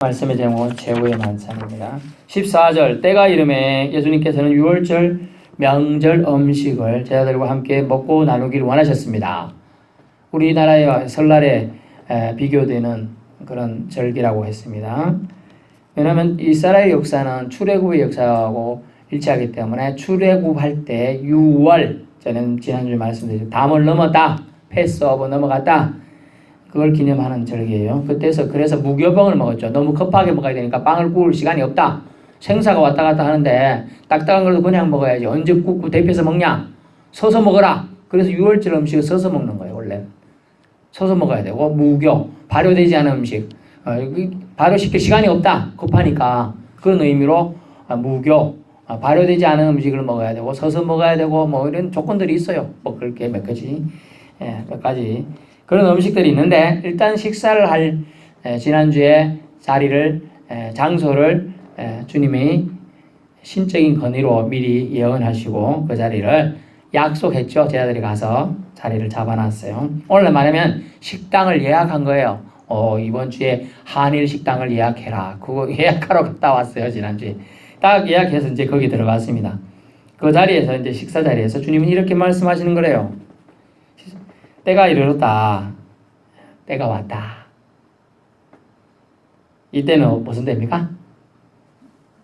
말씀의 제목은 최후의 만찬입니다. 14절 때가 이름에 예수님께서는 유월절 명절 음식을 제자들과 함께 먹고 나누기를 원하셨습니다. 우리나라의 설날에 비교되는 그런 절기라고 했습니다. 왜냐하면 이스라엘 역사는 출애굽의 역사하고 일치하기 때문에 출애굽할 때 유월, 저는 지난주에 말씀드렸죠. 담을 넘었다, 패스오버 넘어갔다, 그걸 기념하는 절기예요. 그래서 무교병을 먹었죠. 너무 급하게 먹어야 되니까 빵을 구울 시간이 없다. 생사가 왔다 갔다 하는데 딱딱한 걸도 그냥 먹어야지. 언제 굽고 데펴서 먹냐? 서서 먹어라. 그래서 유월절 음식을 서서 먹는 거예요. 원래 서서 먹어야 되고, 무교, 발효되지 않은 음식, 발효시킬 시간이 없다. 급하니까. 그런 의미로 무교, 발효되지 않은 음식을 먹어야 되고, 서서 먹어야 되고, 뭐 이런 조건들이 있어요. 뭐 그렇게 몇 가지. 그런 음식들이 있는데, 일단 식사를 할 지난주에 장소를 주님이 신적인 건의로 미리 예언하시고 그 자리를 약속했죠. 제자들이 가서 자리를 잡아놨어요. 오늘 말하면 식당을 예약한 거예요. 이번 주에 한일 식당을 예약해라. 그거 예약하러 갔다 왔어요. 지난주에 딱 예약해서 이제 거기 들어갔습니다. 그 자리에서 이제 식사 자리에서 주님은 이렇게 말씀하시는 거래요. 때가 이르렀다. 때가 왔다. 이때는 무슨 때입니까?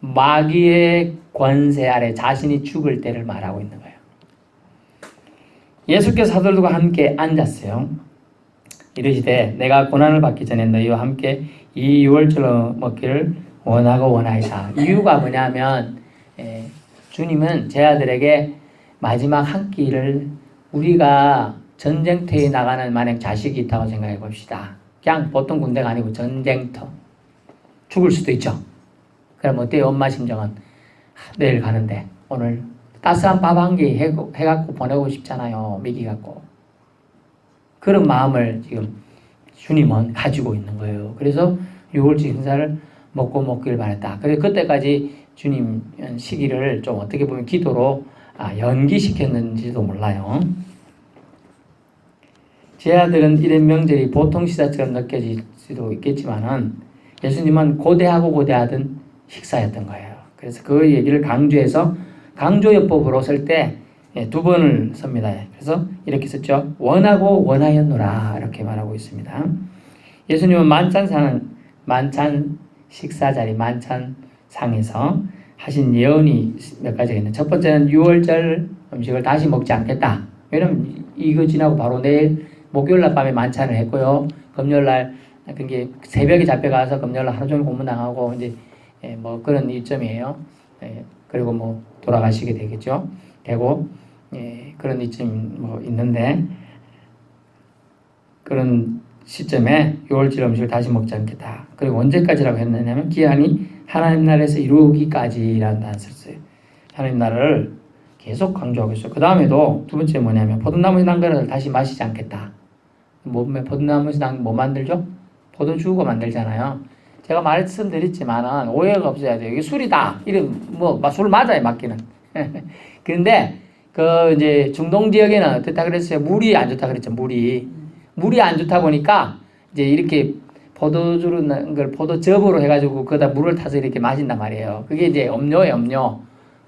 마귀의 권세 아래 자신이 죽을 때를 말하고 있는 거예요. 예수께서 사도들과 함께 앉았어요. 이르시되 내가 고난을 받기 전에 너희와 함께 이 유월절 먹기를 원하고 원하이다. 이유가 뭐냐면 주님은 제자들에게 마지막 한 끼를, 우리가 전쟁터에 나가는 만약 자식이 있다고 생각해 봅시다. 그냥 보통 군대가 아니고 전쟁터. 죽을 수도 있죠. 그럼 어때요? 엄마 심정은? 내일 가는데 오늘 따스한 밥 한 끼 해갖고 보내고 싶잖아요. 먹이갖고. 그런 마음을 지금 주님은 가지고 있는 거예요. 그래서 유월절 행사를 먹길 바랬다. 그래서 그때까지 주님 시기를 좀 어떻게 보면 기도로 연기시켰는지도 몰라요. 제자들은 이런 명절이 보통 식사처럼 느껴질 수도 있겠지만은 예수님은 고대하고 고대하던 식사였던 거예요. 그래서 그 얘기를 강조해서 강조요법으로 쓸 때 두 번을 씁니다. 그래서 이렇게 썼죠. 원하고 원하였노라 이렇게 말하고 있습니다. 예수님은 만찬 식사 자리 만찬상에서 하신 예언이 몇 가지가 있는데, 첫 번째는 유월절 음식을 다시 먹지 않겠다. 왜냐면 이거 지나고 바로 내일 목요일날 밤에 만찬을 했고요. 금요일날 그게 새벽에 잡혀가서 금요일날 하루 종일 고문당하고 이제 뭐 그런 이점이에요. 그리고 뭐 돌아가시게 되겠죠. 그런 이점 뭐 있는데, 그런 시점에 유월절 음식을 다시 먹지 않겠다. 그리고 언제까지라고 했느냐면 기한이 하나님 나라에서 이루기까지라는 단어를 썼어요. 하나님 나라를 계속 강조하고 있어요. 그 다음에도 두 번째 뭐냐면 포도나무에서 난 것을 다시 마시지 않겠다. 포도나무에서 난 뭐 만들죠? 포도주가 만들잖아요. 제가 말씀드렸지만은 오해가 없어야 돼요. 이게 술이다. 이런 술 맞아요, 맞기는. 그런데 이제 중동 지역에는 어떻다 그랬어요? 물이 안 좋다 그랬죠. 물이 안 좋다 보니까 이제 이렇게 포도주로 난 걸 포도즙으로 해가지고 거기다 물을 타서 이렇게 마신단 말이에요. 그게 이제 음료예요, 음료.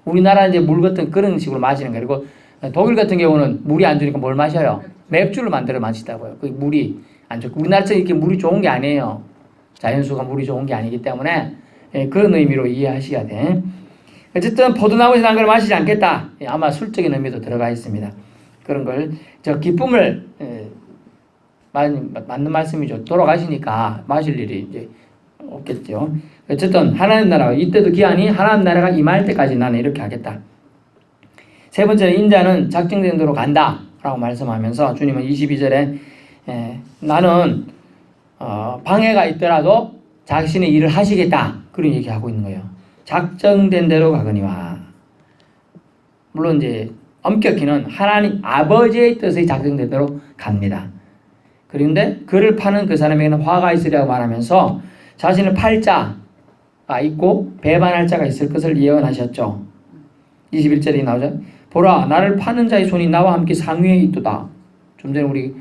우리나라는 이제 물 같은 그런 식으로 마시는 거예요. 그리고 독일 같은 경우는 물이 안 좋으니까 뭘 마셔요? 맥주를 만들어 마시다고요. 그 물이 안 좋고, 우리나라처럼 이렇게 물이 좋은 게 아니에요. 자연수가 물이 좋은 게 아니기 때문에 그런 의미로 이해하셔야 돼. 어쨌든 포도나무에서 난 걸 마시지 않겠다. 아마 술적인 의미도 들어가 있습니다. 그런 걸 기쁨을 맞는 말씀이죠. 돌아가시니까 마실 일이 이제 없겠죠. 어쨌든 하나님 나라가 이때도 기한이 하나님 나라가 임할 때까지 나는 이렇게 하겠다. 세 번째는 인자는 작정된 대로 간다 라고 말씀하면서 주님은 22절에 나는 방해가 있더라도 자신의 일을 하시겠다 그런 얘기하고 있는 거예요. 작정된 대로 가거니와. 물론 이제 엄격히는 하나님 아버지의 뜻이 작정된 대로 갑니다. 그런데 그를 파는 그 사람에게는 화가 있으리라고 말하면서 자신을 팔 자가 있고 배반할 자가 있을 것을 예언하셨죠. 21절에 나오죠. 보라, 나를 파는 자의 손이 나와 함께 상위에 있도다. 좀 전에 우리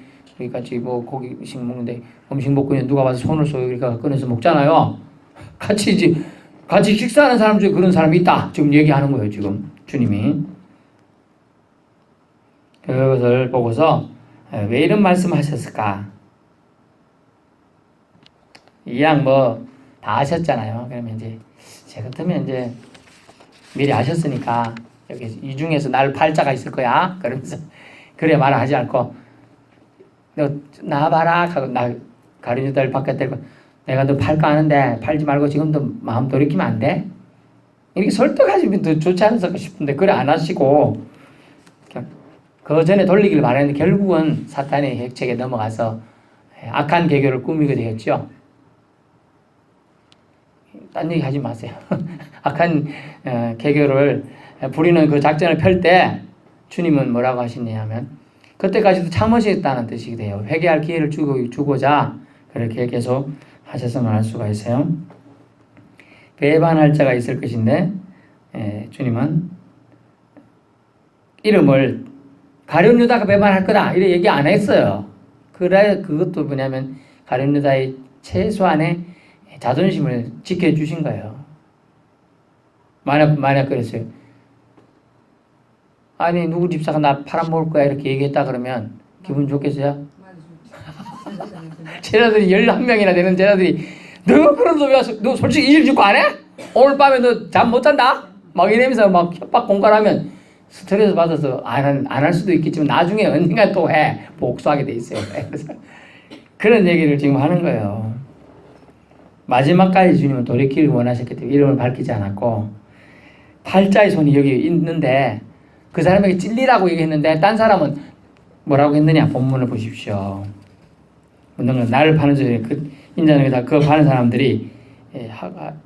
같이 고기식 먹는데 음식 먹고 누가 와서 손을 쏘고 우리가 꺼내서 먹잖아요. 같이 식사하는 사람 중에 그런 사람이 있다. 지금 얘기하는 거예요, 지금 주님이. 그것을 보고서 왜 이런 말씀을 하셨을까? 이왕 뭐 다 하셨잖아요. 그러면 이제 제 같으면 이제 미리 아셨으니까 여기 이 중에서 날 팔자가 있을 거야. 그러면서 그래 말을 하지 않고 너 나와봐라 하고 나 가룟유다를 바깥 데리고 내가 너 팔까 하는데 팔지 말고 지금도 마음 돌이키면 안 돼? 이렇게 설득하시면 더 좋지 않을까 싶은데 그래 안 하시고 그 전에 돌리기를 바랬는데 결국은 사탄의 핵책에 넘어가서 악한 계교를 꾸미게 되었죠. 딴 얘기 하지 마세요. 악한 계교를 부리는 그 작전을 펼 때 주님은 뭐라고 하시냐면 그때까지도 참으시겠다는 뜻이 돼요. 회개할 기회를 주고자 그렇게 계속 하셔서 할 수가 있어요. 배반할 자가 있을 것인데 주님은 이름을 가룟유다가 배반할 거다 이렇게 얘기 안 했어요. 그래 그것도 뭐냐면 가룟유다의 최소한의 자존심을 지켜주신 거예요. 만약 그랬어요. 아니 누구 집사가 나 팔아먹을 거야 이렇게 얘기했다 그러면 기분 좋겠어요? 제자들이 11명이나 되는 제자들이 너 그런 소리 와서 너 솔직히 일 짓고 안 해? 오늘 밤에 너 잠 못 잔다? 막 이러면서 막 협박 공갈하면 스트레스 받아서 안 할 수도 있겠지만 나중에 언젠가 또 해. 복수하게 돼 있어요. 그래서 그런 얘기를 지금 하는 거예요. 마지막까지 주님은 돌이키를 원하셨기 때문에 이름을 밝히지 않았고 팔자의 손이 여기 있는데 그 사람에게 찔리라고 얘기했는데 딴 사람은 뭐라고 했느냐 본문을 보십시오. 나를 파는 자들이 그 인자는 그거 파는 사람들이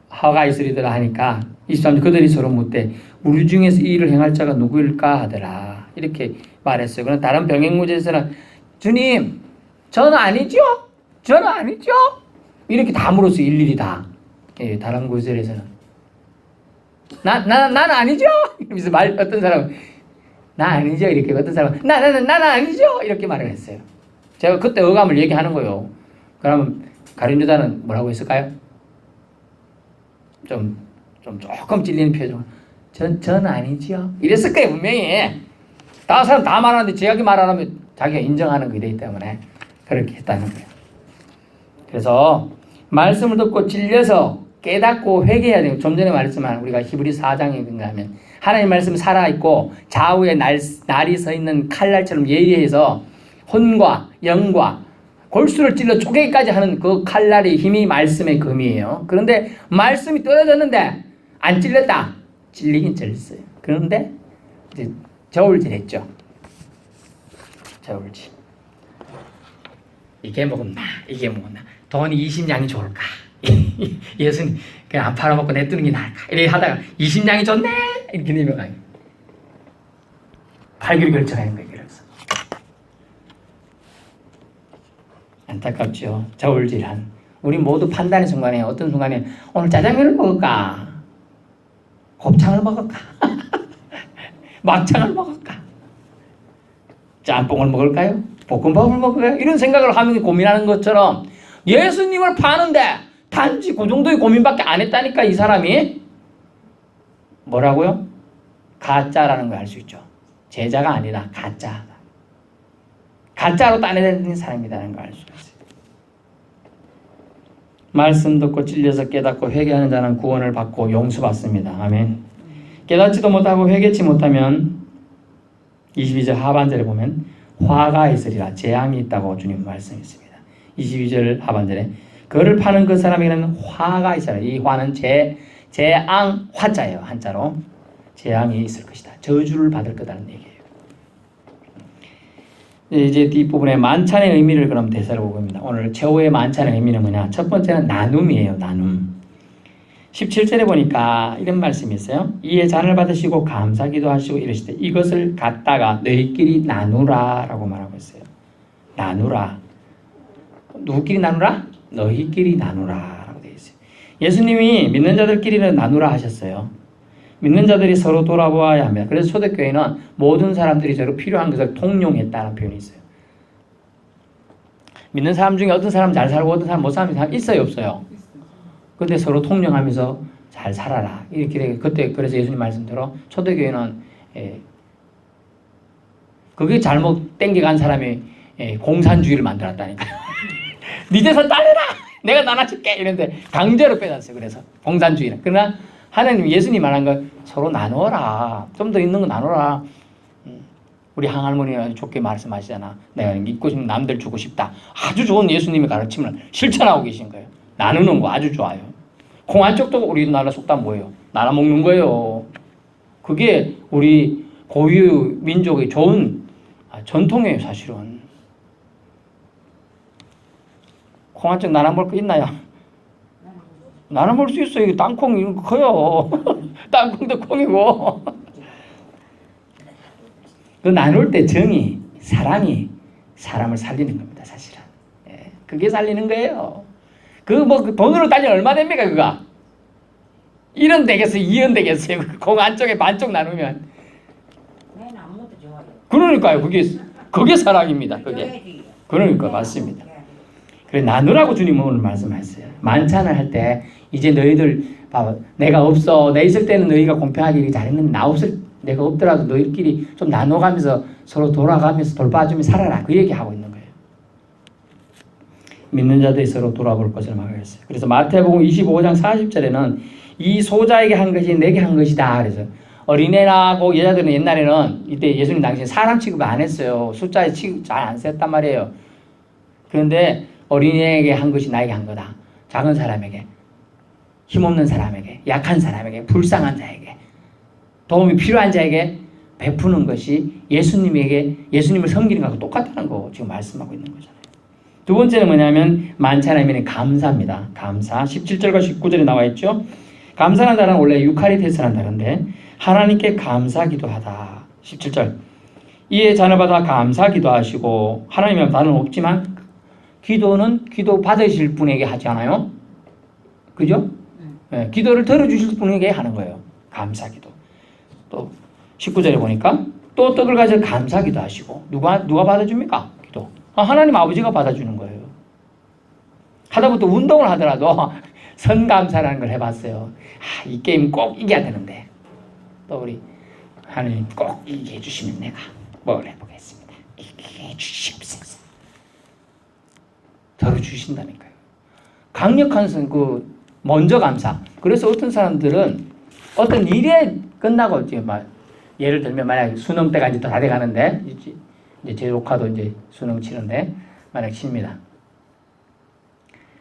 화가 있으리더라 하니까 23절 그들이 서로 묻되 우리 중에서 이 일을 행할 자가 누구일까 하더라 이렇게 말했어요. 그럼 다른 병행무제에서는 주님 저는 아니죠? 저는 아니죠? 이렇게 다 물었어요. 일일이 다. 다른 구절에서는 나는 아니죠? 이러면서 어떤 사람은 나 아니죠? 이렇게 어떤 사람은 나는 아니죠? 이렇게 말을 했어요. 제가 그때 어감을 얘기하는 거예요. 그러면 가룟유다는 뭐라고 했을까요? 조금 찔리는 표정. 저는 아니죠? 이랬을 거예요 분명히. 다른 사람 다 말하는데 자기 말 안 하면 자기가 인정하는 게 되기 때문에 그렇게 했다는 거예요. 그래서 말씀을 듣고 찔려서 깨닫고 회개해야 돼요. 좀 전에 말했지만 우리가 히브리 4장에 가면 하나님 말씀이 살아있고 좌우에 날이 서 있는 칼날처럼 예리해서 혼과 영과 골수를 찔러 쪼개기까지 하는 그 칼날의 힘이 말씀의 금이에요. 그런데 말씀이 떨어졌는데 안 찔렸다. 찔리긴 찔렸어요. 그런데 이제 저울질했죠. 저울질. 이게 먹었나? 이게 먹었나? 돈이 20냥이 좋을까? 예수님 그냥 안 팔아먹고 내두는 게 나을까? 이렇게 하다가 20냥이 좋네? 이렇게 내면 팔기를 결정하는 거예요. 그래서 안타깝죠. 저울질한 우리 모두 판단의 순간에 어떤 순간에 오늘 짜장면을 먹을까? 곱창을 먹을까? 막창을 먹을까? 짬뽕을 먹을까요? 볶음밥을 먹을까요? 이런 생각을 하면서 고민하는 것처럼 예수님을 파는데 단지 그 정도의 고민밖에 안 했다니까 이 사람이 뭐라고요? 가짜라는 걸 알 수 있죠. 제자가 아니라 가짜. 가짜로 따내는 사람이라는 걸 알 수 있어요. 말씀 듣고 찔려서 깨닫고 회개하는 자는 구원을 받고 용서받습니다. 아멘. 깨닫지도 못하고 회개치 못하면 22절 하반절에 보면 화가 있으리라 재앙이 있다고 주님 말씀했습니다. 22절 하반절에 그를 파는 그 사람에게는 화가 있어라. 이 화는 재앙 화자예요. 한자로 재앙이 있을 것이다. 저주를 받을 거다는 얘기예요. 이제 뒷부분에 만찬의 의미를 그럼 대사로 보고 있습니다. 오늘 최후의 만찬의 의미는 뭐냐? 첫 번째는 나눔이에요. 나눔. 17절에 보니까 이런 말씀이 있어요. 이에 잔을 받으시고 감사기도 하시고 이러시되 이것을 갖다가 너희끼리 나누라 라고 말하고 있어요. 나누라. 누구끼리 나누라? 너희끼리 나누라 라고 되어 있어요. 예수님이 믿는 자들끼리는 나누라 하셨어요. 믿는 자들이 서로 돌아보아야 합니다. 그래서 초대교회는 모든 사람들이 서로 필요한 것을 통용했다는 표현이 있어요. 믿는 사람 중에 어떤 사람 잘 살고 어떤 사람 못 사는 사람 있어요 없어요? 근데 서로 통용하면서 잘 살아라. 이렇게 그때 그래서 예수님 말씀대로 초대교회는 그게 잘못 땡겨간 사람이 공산주의를 만들었다니까. 네 재산 딸려라. 내가 나눠줄게. 이런데 강제로 빼놨어요. 그래서 공산주의는. 그러나 하나님 예수님 말한 거 서로 나누어라. 좀 더 있는 거 나누어라. 우리 항할머니가 좋게 말씀하시잖아. 내가 믿고 싶은 남들 주고 싶다. 아주 좋은 예수님의 가르침을 실천하고 계신 거예요. 나누는 거 아주 좋아요. 콩 한쪽도 우리나라 속담 뭐예요? 나눠 먹는 거예요. 그게 우리 고유 민족의 좋은 전통이에요, 사실은. 콩 한쪽 나눠 먹을 거 있나요? 나눠 먹을 수 있어요. 땅콩 이런 거 커요. 땅콩도 콩이고. 그 나눌 때 정이, 사랑이 사람을 살리는 겁니다, 사실은. 예, 그게 살리는 거예요. 그 돈으로 따지면 얼마 됩니까, 그거? 1원 되겠어요, 2원 되겠어요. 콩 안쪽에 반쪽 나누면. 그러니까요, 그게 사랑입니다, 그게. 그러니까, 맞습니다. 그래, 나누라고 주님은 오늘 말씀하셨어요. 만찬을 할 때, 이제 너희들, 봐봐, 내가 없어. 내 있을 때는 너희가 공평하게 잘했는데, 내가 없더라도 너희끼리 좀 나눠가면서 서로 돌아가면서 돌봐주며 살아라. 그 얘기하고 있는 거예요. 믿는 자들이 서로 돌아볼 것을 말했어요. 그래서 마태복음 25장 40절에는 이 소자에게 한 것이 내게 한 것이다. 그래서 어린애라고 여자들은 옛날에는 이때 예수님 당시에 사람 취급 안 했어요. 숫자에 취급 잘 안 썼단 말이에요. 그런데 어린애에게 한 것이 나에게 한 거다. 작은 사람에게, 힘없는 사람에게, 약한 사람에게, 불쌍한 자에게, 도움이 필요한 자에게 베푸는 것이 예수님을 섬기는 것하고 똑같다는 거 지금 말씀하고 있는 거잖아요. 두 번째는 뭐냐면 만찬하면 감사입니다. 감사. 17절과 19절에 나와 있죠. 감사하는 단어는 원래 유카리테스라는 단어인데 하나님께 감사기도 하다. 17절. 이에 자녀받아 감사기도 하시고 하나님의 단어는 없지만 기도 받으실 분에게 하지 않아요? 그죠? 네, 기도를 들어주실 분에게 하는 거예요. 감사기도. 또 19절에 보니까 또 떡을 가져 감사기도 하시고 누가 받아줍니까? 기도. 하나님 아버지가 받아주는 거예요. 하다못해 운동을 하더라도 선감사라는 걸 해봤어요. 이 게임 꼭 이겨야 되는데 또 우리 하나님 꼭 이기게 해주시면 내가 뭘 해보겠습니다. 이기게 해주시옵소서. 들어주신다니까요. 강력한 먼저 감사. 그래서 어떤 사람들은 어떤 일에 끝나고 이제 예를 들면 만약 수능 때가 이제 다 돼가는데 이제 제 조카도 이제 수능 치는데 만약 칩니다.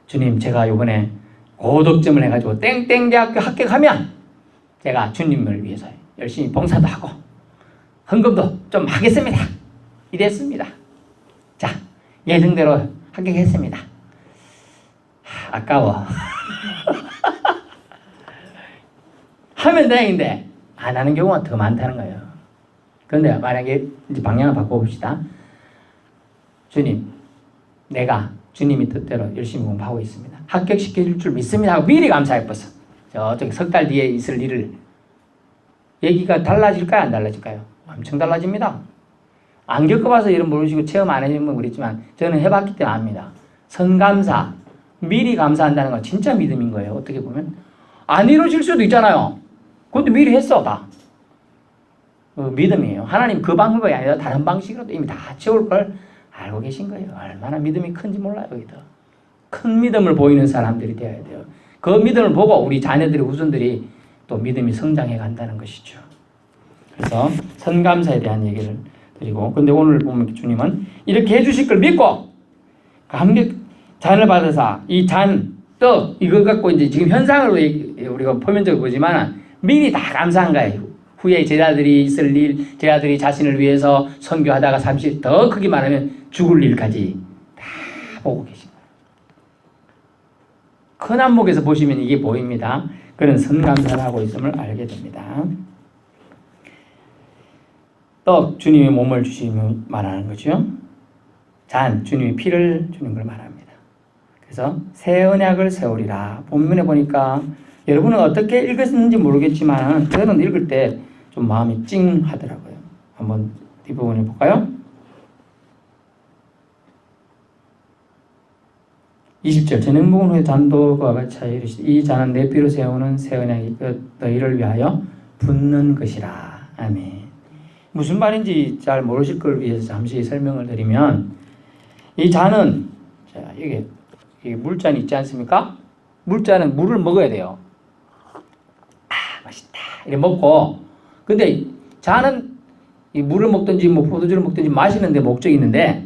주님, 제가 이번에 고득점을 해가지고 땡땡 대학교 합격하면 제가 주님을 위해서 열심히 봉사도 하고 헌금도 좀 하겠습니다. 이랬습니다. 자, 예정대로 합격했습니다. 아까워. 하면 다행인데 안 하는 경우가 더 많다는 거예요. 그런데 만약에 이제 방향을 바꿔봅시다. 주님, 내가 주님의 뜻대로 열심히 공부하고 있습니다. 합격시켜줄 줄 믿습니다 하고 미리 감사해버서 저쪽에 석 달 뒤에 있을 일을 얘기가 달라질까요? 안 달라질까요? 엄청 달라집니다. 안 겪어봐서 이런 모르시고 체험 안 해보면 그랬지만 저는 해봤기 때문에 압니다. 선감사, 미리 감사한다는 건 진짜 믿음인 거예요. 어떻게 보면 안 이루어질 수도 있잖아요. 그것도 미리 했어 다. 믿음이에요. 하나님 그 방법이 아니라 다른 방식으로도 이미 다 채울 걸 알고 계신 거예요. 얼마나 믿음이 큰지 몰라요. 여기도 큰 믿음을 보이는 사람들이 되어야 돼요. 그 믿음을 보고 우리 자녀들이 후손들이 또 믿음이 성장해 간다는 것이죠. 그래서 선감사에 대한 얘기를 드리고, 근데 오늘 보면 주님은 이렇게 해주실 걸 믿고 감격 잔을 받아서 이 잔, 떡 이거 갖고 이제 지금 현상으로 우리가 표면적으로 보지만 미리 다 감사한 거예요. 후에 제자들이 있을 일, 제자들이 자신을 위해서 선교하다가 잠시 더 크게 말하면 죽을 일까지 다 보고 계신 거예요. 큰 안목에서 보시면 이게 보입니다. 그런 선감사를 하고 있음을 알게 됩니다. 떡, 주님의 몸을 주시며 말하는 거죠. 잔, 주님의 피를 주는 걸 말합니다. 그래서 새 언약을 세우리라. 본문에 보니까 여러분은 어떻게 읽었는지 모르겠지만 저는 읽을 때 좀 마음이 찡하더라고요. 한번 뒷부분을 볼까요? 20절 저녁 먹은 후에 잔도가 같이 하여 이르시되 이 잔은 내 피로 세우는 새 언약이 너희를 위하여 붓는 것이라. 아멘. 무슨 말인지 잘 모르실 걸 위해서 잠시 설명을 드리면 이 잔은 자, 이게 물잔 있지 않습니까? 물잔은 물을 먹어야 돼요. 아, 맛있다. 이렇게 먹고 근데 잔은 이 물을 먹든지 뭐 포도주를 먹든지 마시는 데 목적이 있는데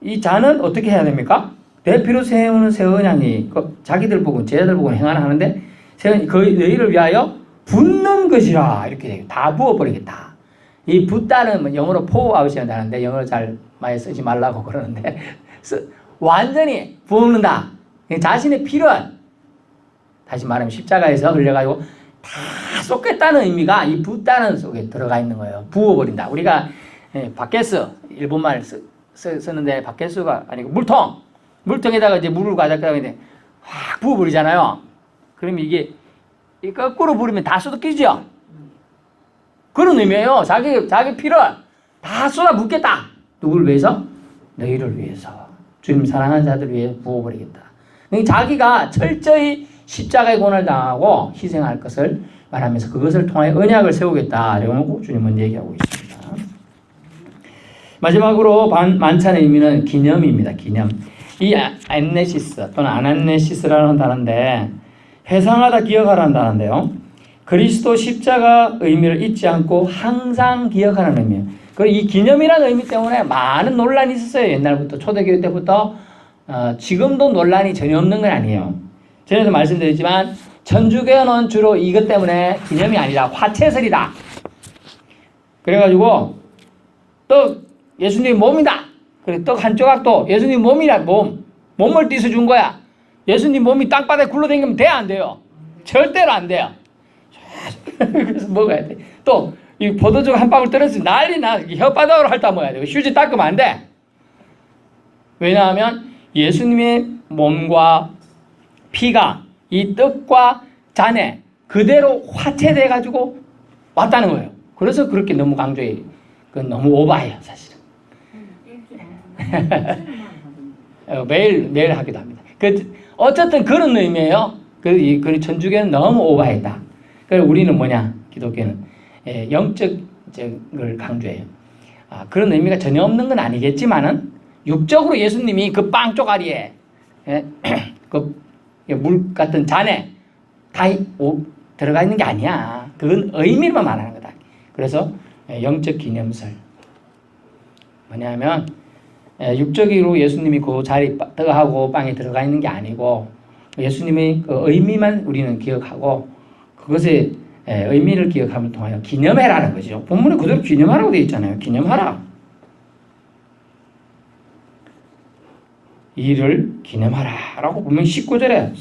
이 잔은 어떻게 해야 됩니까? 내 피로 세우는 새 언약이 자기들 보고 제자들 보고 행하라 하는데 너희를 위하여 붓는 것이라 이렇게 돼요. 다 부어버리겠다. 이 붓다는 영어로 pour out이라고 하는데 영어를 잘 많이 쓰지 말라고 그러는데 완전히 부어놓는다. 자신의 피를 다시 말하면 십자가에서 흘려가지고 다 쏟겠다는 의미가 이 붓다는 속에 들어가 있는 거예요. 부어버린다. 우리가 바케스 일본말 쓰는데 바케스가 아니고 물통에다가 이제 물을 가져다가 확 부어버리잖아요. 그러면 이게 거꾸로 부르면 다 쏟아지죠. 그런 의미예요. 자기 피를 다 쏟아 붓겠다. 누구를 위해서? 너희를 위해서. 주님 사랑하는 자들을 위해 부어버리겠다. 자기가 철저히 십자가의 고난을 당하고 희생할 것을 말하면서 그것을 통해 언약을 세우겠다. 이러고 주님은 얘기하고 있습니다. 마지막으로 만찬의 의미는 기념입니다. 기념. 이 안네시스 또는 아난네시스라는 단어인데 회상하다 기억하라는 단어인데요. 그리스도 십자가 의미를 잊지 않고 항상 기억하는 의미예요. 이 기념이라는 의미 때문에 많은 논란이 있었어요. 옛날부터 초대교회 때부터 지금도 논란이 전혀 없는 건 아니에요. 전에도 말씀드렸지만 천주교는 주로 이것 때문에 기념이 아니라 화채설이다. 그래가지고 떡 예수님 몸이다. 그래 떡 한 조각도 예수님 몸이라 몸을 띠서 준 거야. 예수님 몸이 땅바닥에 굴러다니면 돼 안 돼요? 절대로 안 돼요. 그래서 먹어야 돼. 또 이 포도주 한 방울 떨어지면 난리 나. 혓바닥으로 핥아 먹어야 돼. 휴지 닦으면 안 돼. 왜냐하면 예수님의 몸과 피가 이 떡과 잔에 그대로 화채돼 가지고 왔다는 거예요. 그래서 그렇게 너무 강조해. 그건 너무 오바해요, 사실은. 매일 하기도 합니다. 어쨌든 그런 의미예요. 그 천주교는 너무 오바했다. 그래서 우리는 뭐냐? 기독교는 영적을 강조해요. 그런 의미가 전혀 없는 건 아니겠지만은 육적으로 예수님이 그 빵 쪼가리에 그 물 같은 잔에 다 들어가 있는 게 아니야. 그건 의미만 말하는 거다. 그래서 영적 기념설 뭐냐면 육적으로 예수님이 그 자리 떡하고 빵에 들어가 있는 게 아니고 예수님의 그 의미만 우리는 기억하고 그것의 의미를 기억함을 통하여 기념해라는 거죠. 본문에 그대로 기념하라고 되어 있잖아요. 기념하라. 이를 기념하라 라고 보면 19절에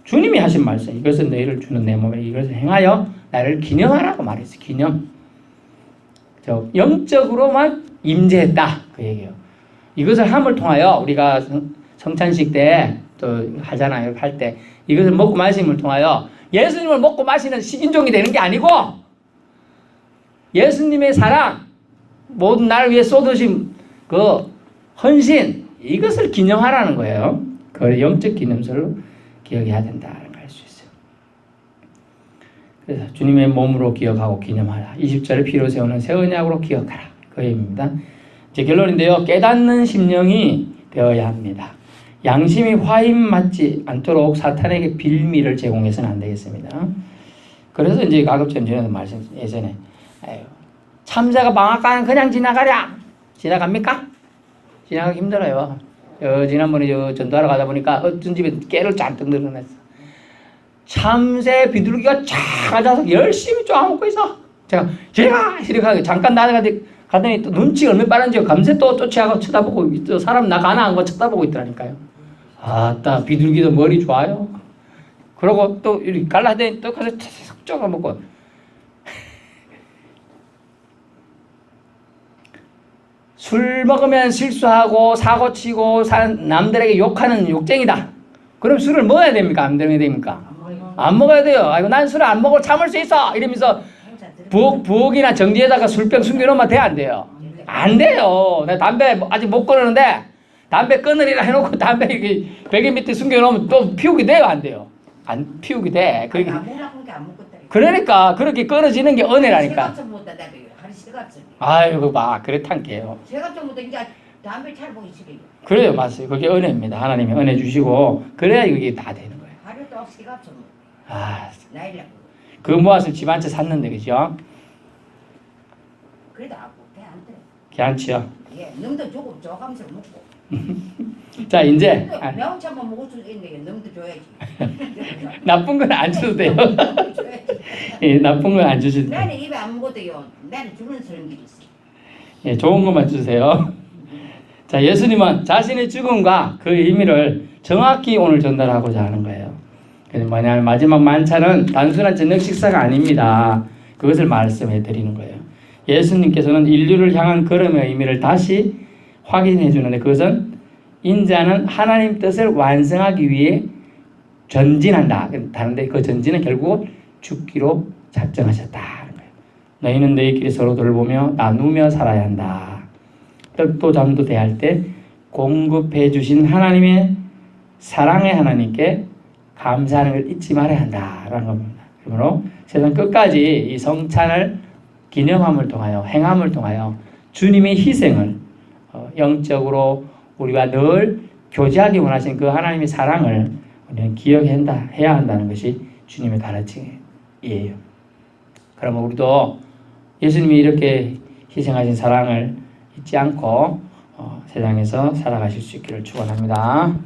주님이 하신 말씀 이것은 너희를 주는 내 몸에 이것을 행하여 나를 기념하라고 말했어요. 기념. 영적으로만 임재했다 그 얘기예요. 이것을 함을 통하여 우리가 성찬식 때 또 하잖아요. 할 때 이것을 먹고 마심을 통하여 예수님을 먹고 마시는 식인종이 되는 게 아니고 예수님의 사랑 모든 나를 위해 쏟으신 그 헌신 이것을 기념하라는 거예요. 그걸 영적 기념설로 기억해야 된다는 걸 알 수 있어요. 그래서 주님의 몸으로 기억하고 기념하라. 20절을 피로 세우는 새 언약으로 기억하라. 그 의미입니다. 제 결론인데요. 깨닫는 심령이 되어야 합니다. 양심이 화인 맞지 않도록 사탄에게 빌미를 제공해서는 안 되겠습니다. 그래서 이제 가급적 전에도 말씀 예전에 참새가 방앗간은 그냥 지나가랴. 지나갑니까? 지나가기 힘들어요. 지난번에 전도하러 가다 보니까 어떤 집에 깨를 잔뜩 늘어냈어. 참새 비둘기가 쫙 앉아서 열심히 쪼아먹고 있어. 제가 이렇게 잠깐 나가더니 또 눈치가 얼마나 빠른지 밤새 또 쫓아가고 쳐다보고 또 사람 나 가나 한 거 쳐다보고 있더라니까요. 아따 비둘기도 머리 좋아요. 그러고 또 이렇게 갈라대니 또 가서 탁 쪼아먹고 술 먹으면 실수하고 사고치고 남들에게 욕하는 욕쟁이다. 그럼 술을 먹어야 됩니까? 안 먹어야 됩니까? 안 먹어야 돼요. 아이고 난 술을 안 먹고 참을 수 있어. 이러면서 부엌이나 정지에다가 술병 숨겨놓으면 돼? 안 돼요? 안 돼요. 나 담배 아직 못 끊었는데 담배 끊으리라 해놓고 담배 이렇게 베개 밑에 숨겨놓으면 또 피우게 돼요, 안 돼요? 안 피우게 돼. 아니, 안 먹으라고 한게 안 먹었다. 그러니까 그렇게 끊어지는 게 은혜라니까. 시갑 못다 내가 하루 시갑 좀. 아이고 봐, 그렇단게요. 시갑 좀 못다 이제 담배 잘 보기 싫어요. 그래요, 맞아요. 그게 은혜입니다. 하나님이 은혜 주시고 그래야 이게 다 되는 거예요. 하루도 시갑 좀. 아, 나이라고. 그거 모아서 집 한 채 샀는데 그죠? 그래도 아고 배안 들어. 괜찮지요? 예, 너무도 조금 줘가면서 먹고. 자, 이제 매운차만 먹을 수 있는데 너무도 줘야지. 나쁜 건 안 줘도 돼요. 너무도 줘야지. 예, 나쁜 건 안 주셔도 돼요. 나는 입에 안 먹어도요. 나는 주는 사람 길이 있어. 예, 좋은 것만 주세요. 자, 예수님은 자신의 죽음과 그 의미를 정확히 오늘 전달하고자 하는 거예요. 그래서 뭐냐면 마지막 만찬은 단순한 저녁 식사가 아닙니다. 그것을 말씀해 드리는 거예요. 예수님께서는 인류를 향한 걸음의 의미를 다시 확인해 주는데 그것은 인자는 하나님 뜻을 완성하기 위해 전진한다. 다른데 그 전진은 결국 죽기로 작정하셨다. 너희는 너희끼리 서로 돌보며 나누며 살아야 한다. 떡도 잠도 대할 때 공급해 주신 하나님의 사랑의 하나님께 감사하는 걸 잊지 말아야 한다라는 겁니다. 그러므로 세상 끝까지 이 성찬을 기념함을 통하여 행함을 통하여 주님의 희생을 영적으로 우리가 늘 교제하기 원하시는 그 하나님의 사랑을 우리는 기억해야 한다는 것이 주님의 가르침이에요. 그러면 우리도 예수님이 이렇게 희생하신 사랑을 잊지 않고 세상에서 살아가실 수 있기를 축원합니다.